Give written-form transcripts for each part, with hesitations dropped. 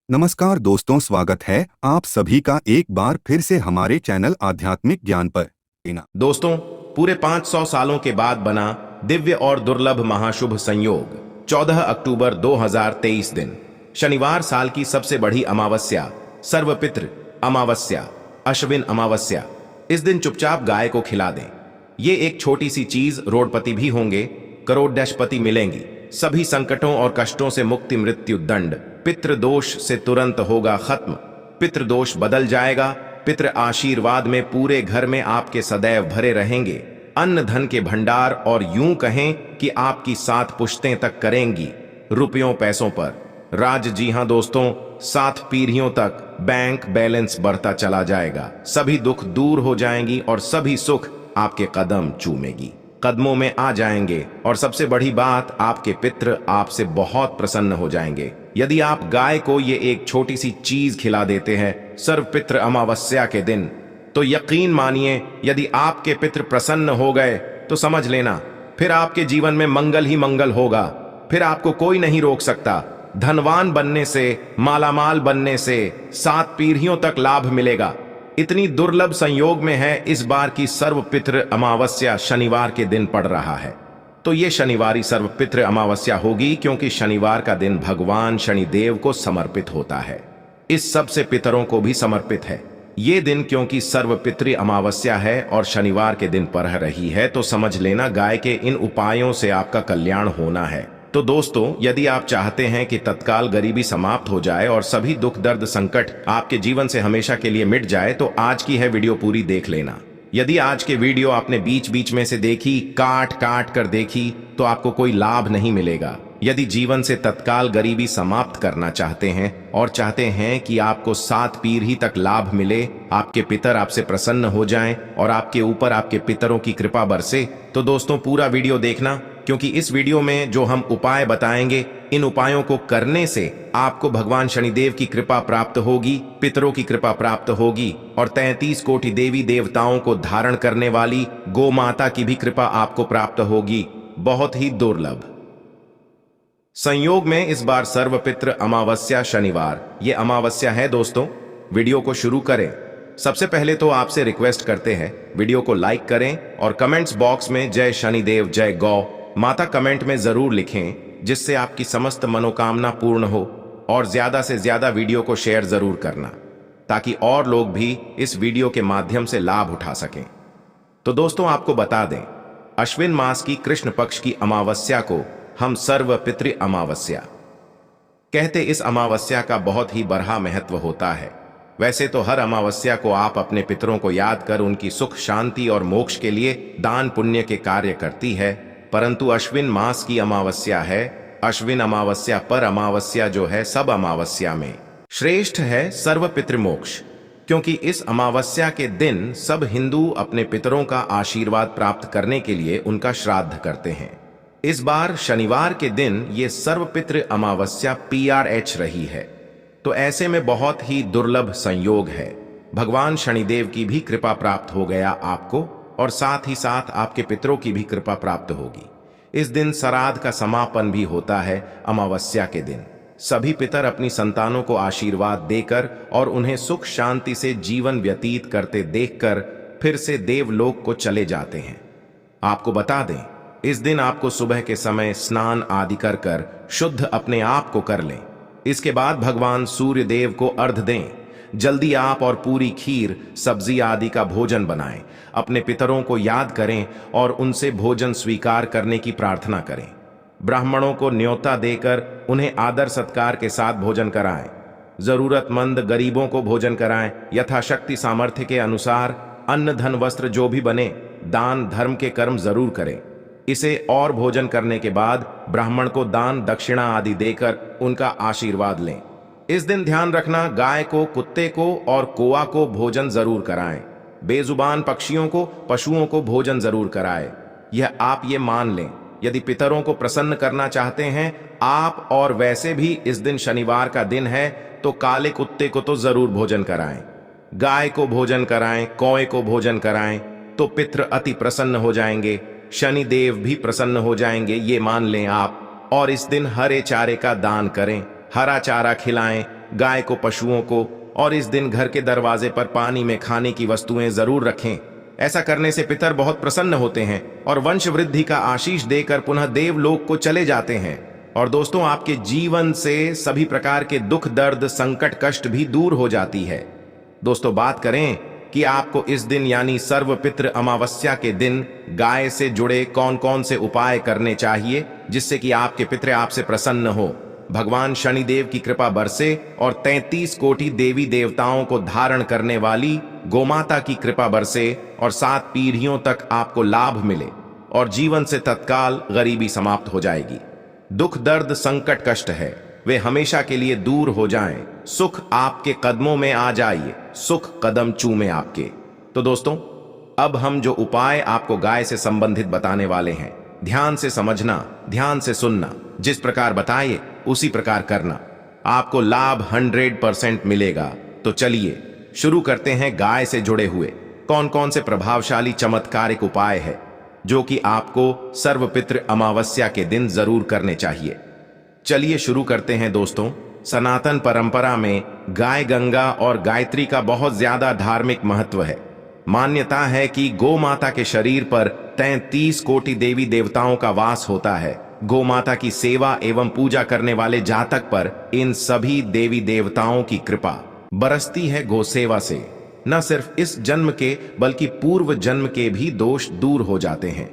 नमस्कार दोस्तों, स्वागत है आप सभी का एक बार फिर से हमारे चैनल आध्यात्मिक ज्ञान पर। दोस्तों, पूरे 500 सालों के बाद बना दिव्य और दुर्लभ महाशुभ संयोग 14 अक्टूबर 2023 दिन शनिवार, साल की सबसे बड़ी अमावस्या, सर्वपितृ अमावस्या, अश्विन अमावस्या। इस दिन चुपचाप गाय को खिला दें। ये एक छोटी सी चीज, रोडपति भी होंगे, करोड़पति मिलेंगी, सभी संकटों और कष्टों से मुक्ति, मृत्यु दंड, पितृदोष से तुरंत होगा खत्म, पितृदोष बदल जाएगा, पितृ आशीर्वाद में पूरे घर में आपके सदैव भरे रहेंगे, अन्न धन के भंडार, और यूं कहें कि आपकी 7 पुश्तें तक करेंगी रुपयों पैसों पर राज। जी हां दोस्तों, 7 पीढ़ियों तक बैंक बैलेंस बढ़ता चला जाएगा, सभी दुख दूर हो जाएंगी और सभी सुख आपके कदम चूमेगी, कदमों में आ जाएंगे। और सबसे बड़ी बात, आपके पितृ आपसे बहुत प्रसन्न हो जाएंगे यदि आप गाय को ये एक छोटी सी चीज खिला देते हैं सर्वपितृ अमावस्या के दिन। तो यकीन मानिए, यदि आपके पितृ प्रसन्न हो गए तो समझ लेना फिर आपके जीवन में मंगल ही मंगल होगा। फिर आपको कोई नहीं रोक सकता। धनवान बनने से, मालामाल बनने से 7 पीढ़ियों तक लाभ मिलेगा। इतनी दुर्लभ संयोग में है इस बार की सर्वपितृ अमावस्या शनिवार के दिन पड़ रहा है। तो ये शनिवारी सर्वपितृ अमावस्या होगी क्योंकि शनिवार का दिन भगवान शनिदेव को समर्पित होता है। इस सबसे पितरों को भी समर्पित है ये दिन, क्योंकि सर्वपितृ अमावस्या है और शनिवार के दिन पड़ रही है। तो समझ लेना, गाय के इन उपायों से आपका कल्याण होना है। तो दोस्तों, यदि आप चाहते हैं कि तत्काल गरीबी समाप्त हो जाए और सभी दुख दर्द संकट आपके जीवन से हमेशा के लिए मिट जाए, तो आज की है वीडियो पूरी देख लेना। यदि आज के वीडियो आपने बीच बीच में से देखी, काट काट कर देखी, तो आपको कोई लाभ नहीं मिलेगा। यदि जीवन से तत्काल गरीबी समाप्त करना चाहते हैं और चाहते हैं कि आपको 7 पीढ़ी तक लाभ मिले, आपके पितर आपसे प्रसन्न हो जाएं और आपके ऊपर आपके पितरों की कृपा बरसे, तो दोस्तों पूरा वीडियो देखना, क्योंकि इस वीडियो में जो हम उपाय बताएंगे, इन उपायों को करने से आपको भगवान शनिदेव की कृपा प्राप्त होगी, पितरों की कृपा प्राप्त होगी और 33 कोटि देवी देवताओं को धारण करने वाली गौ माता की भी कृपा आपको प्राप्त होगी। बहुत ही दुर्लभ संयोग में इस बार सर्वपितृ अमावस्या शनिवार ये अमावस्या है। दोस्तों, वीडियो को शुरू करें। सबसे पहले तो आपसे रिक्वेस्ट करते हैं, वीडियो को लाइक करें और कमेंट्स बॉक्स में जय शनिदेव, जय गौ माता कमेंट में जरूर लिखें, जिससे आपकी समस्त मनोकामना पूर्ण हो। और ज्यादा से ज्यादा वीडियो को शेयर जरूर करना, ताकि और लोग भी इस वीडियो के माध्यम से लाभ उठा सकें। तो दोस्तों, आपको बता दें, अश्विन मास की कृष्ण पक्ष की अमावस्या को हम सर्वपितृ अमावस्या कहते। इस अमावस्या का बहुत ही बड़ा महत्व होता है। वैसे तो हर अमावस्या को आप अपने पितरों को याद कर उनकी सुख शांति और मोक्ष के लिए दान पुण्य के कार्य करती है, परंतु अश्विन मास की अमावस्या है। अश्विन अमावस्या पर अमावस्या जो है, सब अमावस्या में श्रेष्ठ है सर्वपितृ मोक्ष, क्योंकि इस अमावस्या के दिन सब हिंदू अपने पितरों का आशीर्वाद प्राप्त करने के लिए उनका श्राद्ध करते हैं। इस बार शनिवार के दिन ये सर्वपितृ अमावस्या PRH रही है, तो ऐसे में बहुत ही दुर्लभ संयोग है। भगवान शनिदेव की भी कृपा प्राप्त हो गया आपको, और साथ ही साथ आपके पितरों की भी कृपा प्राप्त होगी। इस दिन श्राद्ध का समापन भी होता है। अमावस्या के दिन सभी पितर अपनी संतानों को आशीर्वाद देकर और उन्हें सुख शांति से जीवन व्यतीत करते देखकर फिर से देवलोक को चले जाते हैं। आपको बता दें, इस दिन आपको सुबह के समय स्नान आदि कर शुद्ध अपने आप को कर लें। इसके बाद भगवान सूर्य देव को अर्घ्य दें। जल्दी आप और पूरी खीर, सब्जी आदि का भोजन बनाएं। अपने पितरों को याद करें और उनसे भोजन स्वीकार करने की प्रार्थना करें। ब्राह्मणों को न्योता देकर उन्हें आदर सत्कार के साथ भोजन कराएं। जरूरतमंद गरीबों को भोजन कराएं। यथाशक्ति सामर्थ्य के अनुसार अन्न धन वस्त्र जो भी बने, दान धर्म के कर्म जरूर करें। इसे और भोजन करने के बाद ब्राह्मण को दान दक्षिणा आदि देकर उनका आशीर्वाद लें। इस दिन ध्यान रखना, गाय को, कुत्ते को और कौआ को भोजन जरूर कराएं। बेजुबान पक्षियों को, पशुओं को भोजन जरूर कराएं। यह आप ये मान लें, यदि पितरों को प्रसन्न करना चाहते हैं आप, और वैसे भी इस दिन शनिवार का दिन है, तो काले कुत्ते को तो जरूर भोजन कराएं, गाय को भोजन कराएं, कौए को भोजन कराएं, तो पितृ अति प्रसन्न हो जाएंगे, शनिदेव भी प्रसन्न हो जाएंगे, ये मान लें आप। और इस दिन हरे चारे का दान करें, हरा चारा खिलाएं, गाय को, पशुओं को, और इस दिन घर के दरवाजे पर पानी में खाने की वस्तुएं जरूर रखें। ऐसा करने से पितर बहुत प्रसन्न होते हैं और वंश वृद्धि का आशीष देकर पुनः देवलोक को चले जाते हैं। और दोस्तों, आपके जीवन से सभी प्रकार के दुख, दर्द, संकट, कष्ट भी दूर हो जाती है। दोस्तों, बात करें कि आपको इस दिन यानी सर्वपितृ अमावस्या के दिन गाय से जुड़े कौन कौन से उपाय करने चाहिए जिससे कि आपके पितृ आपसे प्रसन्न हो, भगवान शनिदेव की कृपा बरसे और 33 कोटि देवी देवताओं को धारण करने वाली गोमाता की कृपा बरसे और 7 पीढ़ियों तक आपको लाभ मिले और जीवन से तत्काल गरीबी समाप्त हो जाएगी। दुख, दर्द, संकट, कष्ट है वे हमेशा के लिए दूर हो जाएं। सुख आपके कदमों में आ जाइए, सुख कदम चूमे आपके। तो दोस्तों, अब हम जो उपाय आपको गाय से संबंधित बताने वाले हैं, ध्यान से समझना, ध्यान से सुनना, जिस प्रकार बताइए उसी प्रकार करना, आपको लाभ 100% मिलेगा। तो चलिए शुरू करते हैं गाय से जुड़े हुए कौन कौन से प्रभावशाली चमत्कारिक उपाय है जो कि आपको सर्वपितृ अमावस्या के दिन जरूर करने चाहिए। चलिए शुरू करते हैं दोस्तों। सनातन परंपरा में गाय गंगा और गायत्री का बहुत ज्यादा धार्मिक महत्व है। मान्यता है कि गौ माता के शरीर पर 33 कोटि देवी देवताओं का वास होता है। गौ माता की सेवा एवं पूजा करने वाले जातक पर इन सभी देवी देवताओं की कृपा बरसती है। गौ सेवा से न सिर्फ इस जन्म के बल्कि पूर्व जन्म के भी दोष दूर हो जाते हैं।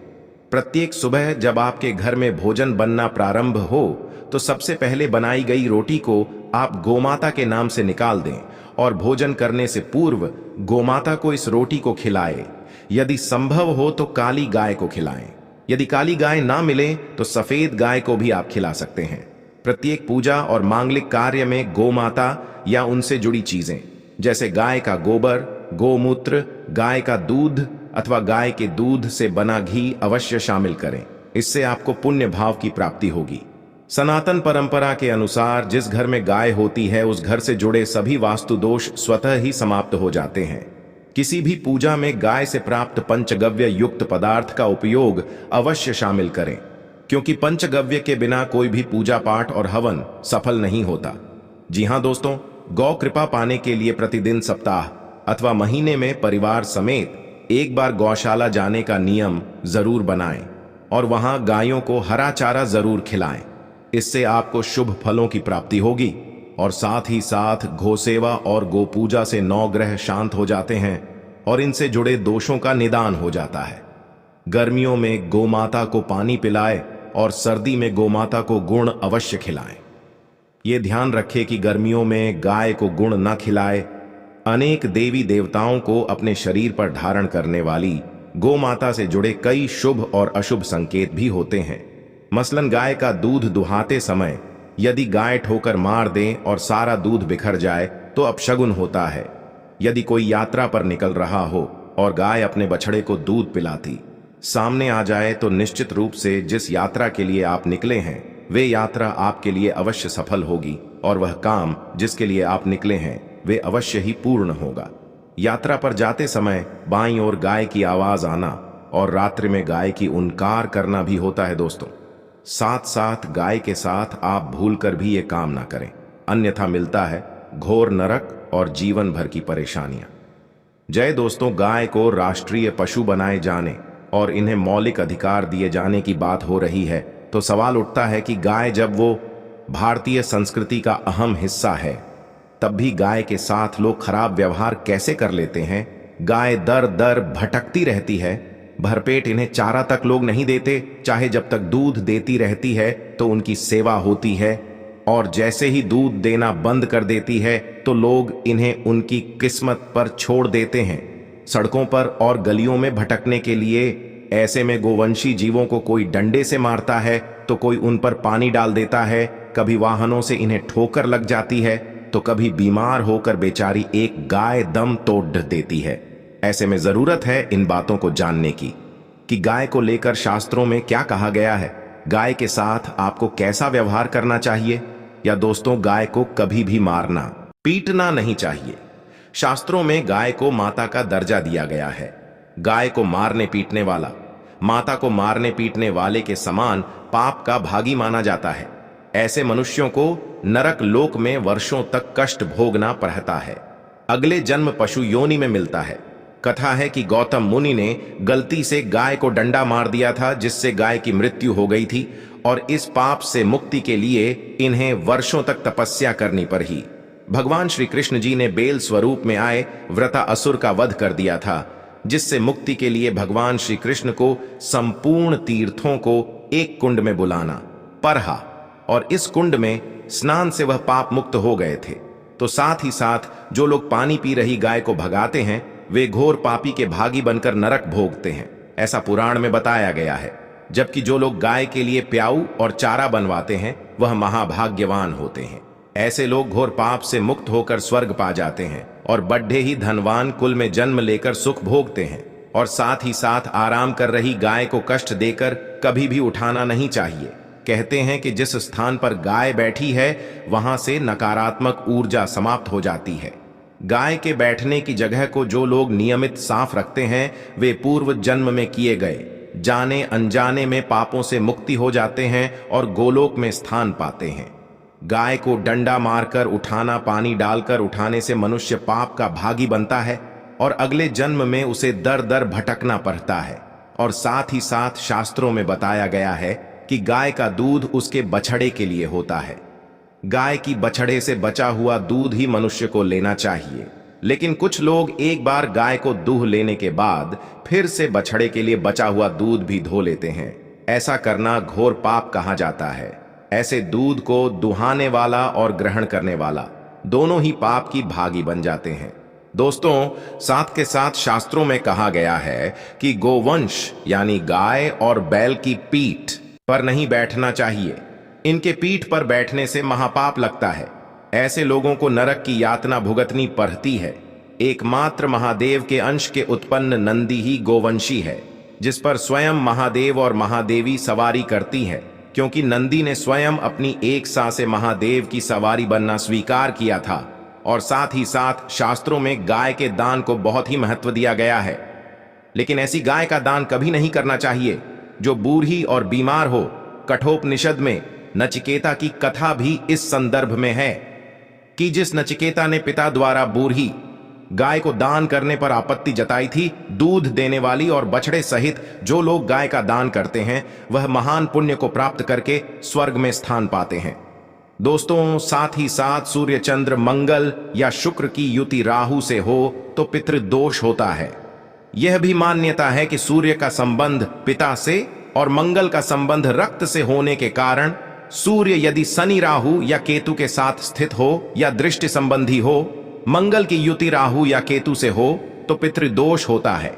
प्रत्येक सुबह जब आपके घर में भोजन बनना प्रारंभ हो तो सबसे पहले बनाई गई रोटी को आप गोमाता के नाम से निकाल दें और भोजन करने से पूर्व गोमाता को इस रोटी को खिलाएं। यदि संभव हो तो काली गाय को खिलाएं। यदि काली गाय ना मिले तो सफेद गाय को भी आप खिला सकते हैं। प्रत्येक पूजा और मांगलिक कार्य में गोमाता या उनसे जुड़ी चीजें जैसे गाय का गोबर, गोमूत्र, गाय का दूध अथवा गाय के दूध से बना घी अवश्य शामिल करें। इससे आपको पुण्य भाव की प्राप्ति होगी। सनातन परंपरा के अनुसार जिस घर में गाय होती है उस घर से जुड़े सभी वास्तु दोष स्वतः ही समाप्त हो जाते हैं। किसी भी पूजा में गाय से प्राप्त पंचगव्य युक्त पदार्थ का उपयोग अवश्य शामिल करें, क्योंकि पंचगव्य के बिना कोई भी पूजा पाठ और हवन सफल नहीं होता। जी हां दोस्तों, गौ कृपा पाने के लिए प्रतिदिन, सप्ताह अथवा महीने में परिवार समेत एक बार गौशाला जाने का नियम जरूर बनाएं और वहां गायों को हरा चारा जरूर खिलाएं। इससे आपको शुभ फलों की प्राप्ति होगी और साथ ही साथ गौसेवा और गोपूजा से 9 ग्रह शांत हो जाते हैं और इनसे जुड़े दोषों का निदान हो जाता है। गर्मियों में गोमाता को पानी पिलाएं और सर्दी में गोमाता को गुड़ अवश्य खिलाएं। ये ध्यान रखें कि गर्मियों में गाय को गुड़ न खिलाए। अनेक देवी देवताओं को अपने शरीर पर धारण करने वाली गोमाता से जुड़े कई शुभ और अशुभ संकेत भी होते हैं। मसलन गाय का दूध दुहाते समय यदि गाय ठोकर मार दे और सारा दूध बिखर जाए तो अपशगुन होता है। यदि कोई यात्रा पर निकल रहा हो और गाय अपने बछड़े को दूध पिलाती सामने आ जाए तो निश्चित रूप से जिस यात्रा के लिए आप निकले हैं वे यात्रा आपके लिए अवश्य सफल होगी और वह काम जिसके लिए आप निकले हैं वे अवश्य ही पूर्ण होगा। यात्रा पर जाते समय बाईं ओर गाय की आवाज आना और रात्रि में गाय की उनकार करना भी होता है दोस्तों। साथ साथ गाय के साथ आप भूलकर भी ये काम ना करें, अन्यथा मिलता है घोर नरक और जीवन भर की परेशानियां। जय दोस्तों, गाय को राष्ट्रीय पशु बनाए जाने और इन्हें मौलिक अधिकार दिए जाने की बात हो रही है तो सवाल उठता है कि गाय जब वो भारतीय संस्कृति का अहम हिस्सा है तब भी गाय के साथ लोग खराब व्यवहार कैसे कर लेते हैं। गाय दर दर भटकती रहती है, भरपेट इन्हें चारा तक लोग नहीं देते, चाहे जब तक दूध देती रहती है तो उनकी सेवा होती है और जैसे ही दूध देना बंद कर देती है तो लोग इन्हें उनकी किस्मत पर छोड़ देते हैं, सड़कों पर और गलियों में भटकने के लिए। ऐसे में गोवंशी जीवों को कोई डंडे से मारता है तो कोई उन पर पानी डाल देता है, कभी वाहनों से इन्हें ठोकर लग जाती है तो कभी बीमार होकर बेचारी एक गाय दम तोड़ देती है। ऐसे में जरूरत है इन बातों को जानने की कि गाय को लेकर शास्त्रों में क्या कहा गया है, गाय के साथ आपको कैसा व्यवहार करना चाहिए। या दोस्तों, गाय को कभी भी मारना पीटना नहीं चाहिए। शास्त्रों में गाय को माता का दर्जा दिया गया है। गाय को मारने पीटने वाला माता को मारने पीटने वाले के समान पाप का भागी माना जाता है। ऐसे मनुष्यों को नरक लोक में वर्षों तक कष्ट भोगना पड़ता है। अगले जन्म पशु योनि में मिलता है। कथा है कि गौतम मुनि ने गलती से गाय को डंडा मार दिया था, जिससे गाय की मृत्यु हो गई थी, और इस पाप से मुक्ति के लिए इन्हें वर्षों तक तपस्या करनी पड़ी। भगवान श्री कृष्ण जी ने बेल स्वरूप में आए वृत्रासुर का वध कर दिया था, जिससे मुक्ति के लिए भगवान श्री कृष्ण को संपूर्ण तीर्थों को एक कुंड में बुलाना पड़ा, और इस कुंड में स्नान से वह पाप मुक्त हो गए थे। तो साथ ही साथ जो लोग पानी पी रही गाय को भगाते हैं, वे घोर पापी के भागी बनकर नरक भोगते हैं, ऐसा पुराण में बताया गया है। जबकि जो लोग गाय के लिए प्याऊ और चारा बनवाते हैं, वह महाभाग्यवान होते हैं। ऐसे लोग घोर पाप से मुक्त होकर स्वर्ग पा जाते हैं और बड्ढे ही धनवान कुल में जन्म लेकर सुख भोगते हैं। और साथ ही साथ आराम कर रही गाय को कष्ट देकर कभी भी उठाना नहीं चाहिए। कहते हैं कि जिस स्थान पर गाय बैठी है, वहां से नकारात्मक ऊर्जा समाप्त हो जाती है। गाय के बैठने की जगह को जो लोग नियमित साफ रखते हैं, वे पूर्व जन्म में किए गए जाने अनजाने में पापों से मुक्ति हो जाते हैं और गोलोक में स्थान पाते हैं। गाय को डंडा मारकर उठाना, पानी डालकर उठाने से मनुष्य पाप का भागी बनता है और अगले जन्म में उसे दर दर भटकना पड़ता है। और साथ ही साथ शास्त्रों में बताया गया है कि गाय का दूध उसके बछड़े के लिए होता है। गाय की बछड़े से बचा हुआ दूध ही मनुष्य को लेना चाहिए। लेकिन कुछ लोग एक बार गाय को दूह लेने के बाद फिर से बछड़े के लिए बचा हुआ दूध भी धो लेते हैं। ऐसा करना घोर पाप कहा जाता है। ऐसे दूध को दुहाने वाला और ग्रहण करने वाला दोनों ही पाप की भागी बन जाते हैं। दोस्तों, साथ के साथ शास्त्रों में कहा गया है कि गोवंश यानी गाय और बैल की पीठ पर नहीं बैठना चाहिए। इनके पीठ पर बैठने से महापाप लगता है। ऐसे लोगों को नरक की यातना भुगतनी पड़ती है। एकमात्र महादेव के अंश के उत्पन्न नंदी ही गोवंशी है, जिस पर स्वयं महादेव और महादेवी सवारी करती है, क्योंकि नंदी ने स्वयं अपनी एक सा से महादेव की सवारी बनना स्वीकार किया था। और साथ ही साथ शास्त्रों में गाय के दान को बहुत ही महत्व दिया गया है। लेकिन ऐसी गाय का दान कभी नहीं करना चाहिए जो बूढ़ी और बीमार हो। कठोपनिषद में नचिकेता की कथा भी इस संदर्भ में है कि जिस नचिकेता ने पिता द्वारा बूढ़ी गाय को दान करने पर आपत्ति जताई थी, दूध देने वाली और बछड़े सहित जो लोग गाय का दान करते हैं, वह महान पुण्य को प्राप्त करके स्वर्ग में स्थान पाते हैं। दोस्तों, साथ ही साथ सूर्य चंद्र मंगल या शुक्र की युति राहु से हो तो पितृदोष होता है। यह भी मान्यता है कि सूर्य का संबंध पिता से और मंगल का संबंध रक्त से होने के कारण सूर्य यदि शनि राहु या केतु के साथ स्थित हो या दृष्टि संबंधी हो, मंगल की युति राहु या केतु से हो तो पितृदोष होता है।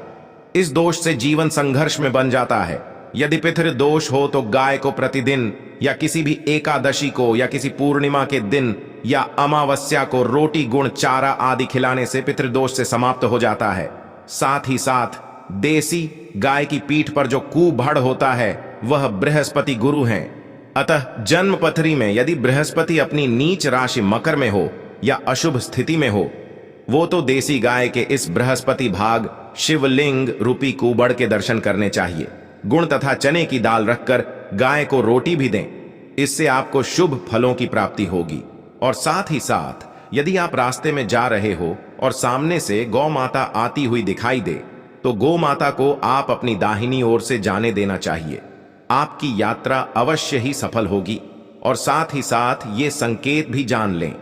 इस दोष से जीवन संघर्ष में बन जाता है। यदि पितृदोष हो तो गाय को प्रतिदिन या किसी भी एकादशी को या किसी पूर्णिमा के दिन या अमावस्या को रोटी गुण चारा आदि खिलाने से पितृदोष से समाप्त हो जाता है। साथ ही साथ देसी गाय की पीठ पर जो कुबड़ होता है, वह बृहस्पति गुरु हैं। अतः जन्म पथरी में यदि बृहस्पति अपनी नीच राशि मकर में हो या अशुभ स्थिति में हो, वो तो देसी गाय के इस बृहस्पति भाग शिवलिंग रूपी कुबड़ के दर्शन करने चाहिए। गुण तथा चने की दाल रखकर गाय को रोटी भी दें। इससे आपको शुभ फलों की प्राप्ति होगी। और साथ ही साथ यदि आप रास्ते में जा रहे हो और सामने से गौ माता आती हुई दिखाई दे, तो गौ माता को आप अपनी दाहिनी ओर से जाने देना चाहिए। आपकी यात्रा अवश्य ही सफल होगी। और साथ ही साथ ये संकेत भी जान लें,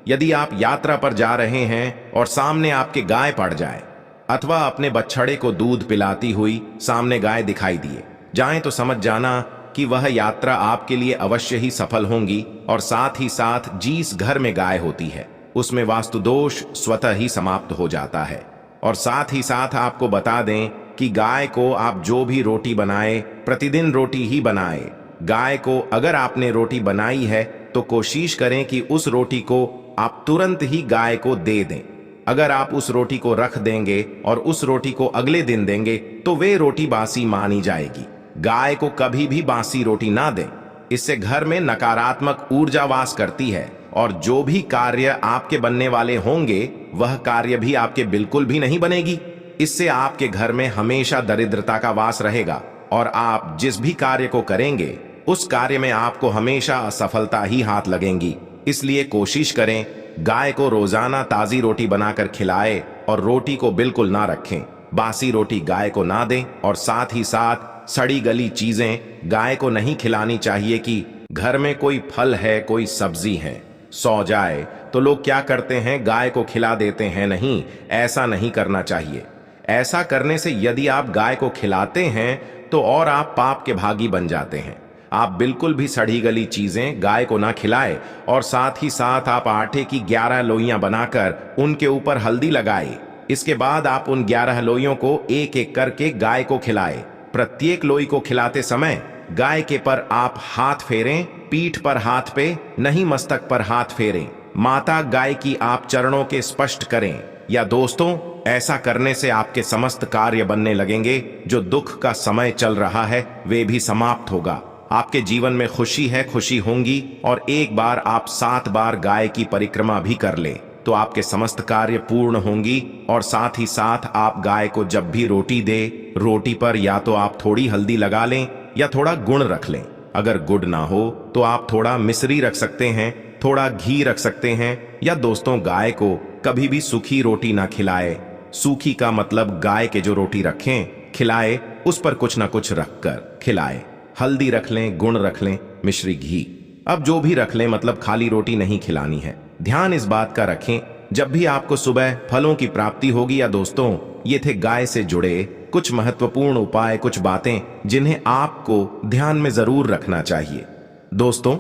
यदि आप यात्रा पर जा रहे हैं और सामने आपके गाय पड़ जाए अथवा अपने बछड़े को दूध पिलाती हुई सामने गाय दिखाई दिए जाए, तो समझ जाना कि वह यात्रा आपके लिए अवश्य ही सफल होंगी। और साथ ही साथ जिस घर में गाय होती है, उसमें वास्तु दोष स्वतः ही समाप्त हो जाता है। और साथ ही साथ आपको बता दें कि गाय को आप जो भी रोटी बनाए, प्रतिदिन रोटी ही बनाए। गाय को अगर आपने रोटी बनाई है तो कोशिश करें कि उस रोटी को आप तुरंत ही गाय को दे दें। अगर आप उस रोटी को रख देंगे और उस रोटी को अगले दिन देंगे तो वे रोटी बासी मानी जाएगी। गाय को कभी भी बासी रोटी ना दें, इससे घर में नकारात्मक ऊर्जा वास करती है और जो भी कार्य आपके बनने वाले होंगे वह कार्य भी आपके बिल्कुल भी नहीं बनेगी। इससे आपके घर में हमेशा दरिद्रता का वास रहेगा और आप जिस भी कार्य को करेंगे उस कार्य में आपको हमेशा असफलता ही हाथ लगेंगी। इसलिए कोशिश करें गाय को रोजाना ताजी रोटी बनाकर खिलाए और रोटी को बिल्कुल ना रखें। बासी रोटी गाय को ना दें और साथ ही साथ सड़ी गली चीजें गाय को नहीं खिलानी चाहिए कि घर में कोई फल है, कोई सब्जी है, सो जाए तो लोग क्या करते हैं, गाय को खिला देते हैं। नहीं, ऐसा नहीं करना चाहिए। ऐसा करने से यदि आप गाय को खिलाते हैं तो और आप पाप के भागी बन जाते हैं। आप बिल्कुल भी सड़ी गली चीजें गाय को ना खिलाए और साथ ही साथ आप आटे की 11 लोइयां बनाकर उनके ऊपर हल्दी लगाए। इसके बाद आप उन 11 लोइयों को एक एक करके गाय को खिलाए। प्रत्येक लोई को खिलाते समय गाय के पर आप हाथ फेरें, पीठ पर हाथ पे नहीं, मस्तक पर हाथ फेरें। माता गाय की आप चरणों के स्पर्श करें। या दोस्तों, ऐसा करने से आपके समस्त कार्य बनने लगेंगे। जो दुख का समय चल रहा है वे भी समाप्त होगा। आपके जीवन में खुशी है, खुशी होंगी। और एक बार आप 7 बार गाय की परिक्रमा भी कर लें तो आपके समस्त कार्य पूर्ण होंगी। और साथ ही साथ आप गाय को जब भी रोटी दे, रोटी पर या तो आप थोड़ी हल्दी लगा लें या थोड़ा गुड़ रख लें। अगर गुड़ ना हो तो आप थोड़ा मिश्री रख सकते हैं, थोड़ा घी रख सकते हैं। या दोस्तों, गाय को कभी भी सूखी रोटी ना खिलाए। सूखी का मतलब गाय के जो रोटी रखें खिलाए उस पर कुछ ना कुछ रखकर खिलाए। हल्दी रख लें, गुड़ रख लें, मिश्री, घी, अब जो भी रख लें, मतलब खाली रोटी नहीं खिलानी है। ध्यान इस बात का रखें जब भी आपको सुबह फलों की प्राप्ति होगी। या दोस्तों, ये थे गाय से जुड़े कुछ महत्वपूर्ण उपाय, कुछ बातें जिन्हें आपको ध्यान में जरूर रखना चाहिए। दोस्तों,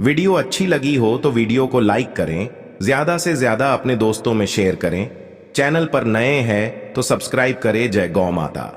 वीडियो अच्छी लगी हो तो वीडियो को लाइक करें, ज्यादा से ज्यादा अपने दोस्तों में शेयर करें। चैनल पर नए हैं तो सब्सक्राइब करें। जय गौ माता।